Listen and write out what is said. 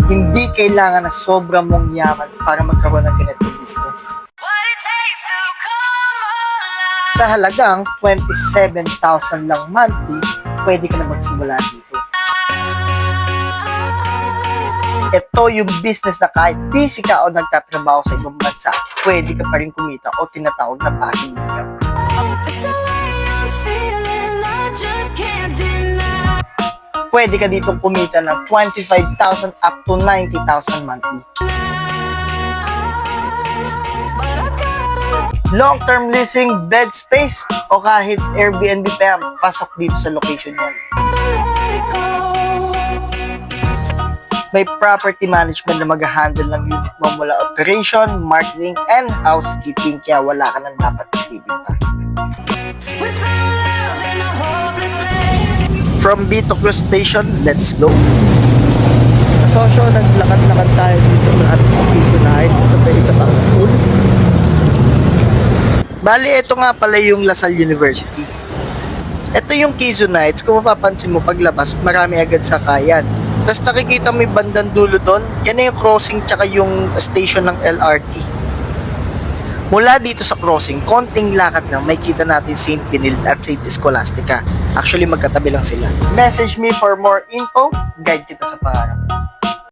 Hindi kailangan na sobrang mong yaman para magkaroon ng ganitong business. Sa halagang 27,000 lang monthly, pwede ka na magsimula dito. Ito yung business na kahit busy ka o nagtatrabaho sa ibang bansa, pwede ka pa rin kumita o tinatawag na passive income. Pwede ka dito kumita ng 25,000 up to 90,000 monthly. Long-term leasing, bed space, o kahit Airbnb pa yan, pasok dito sa location yan. May property management na mag-handle ng unit mo mula operation, marketing, and housekeeping, kaya wala ka nang dapat isipin pa. From B to Cruz Station, let's go! Kasosyo, naglakad-lakad tayo dito lahat sa Quezon Heights. Ito pa isa pang school. Bali, ito nga pala yung LaSalle University. Ito yung Quezon Heights. Kung mapapansin mo paglabas, marami agad sakayan. Tapos nakikita mo yung bandang dulo doon, yan na yung crossing tsaka yung station ng LRT. Mula dito sa crossing, konting lakad na may kita natin St. Benilde at St. Scholastica. Actually, magkatabi lang sila. Message me for more info, guide kita sa pangarap.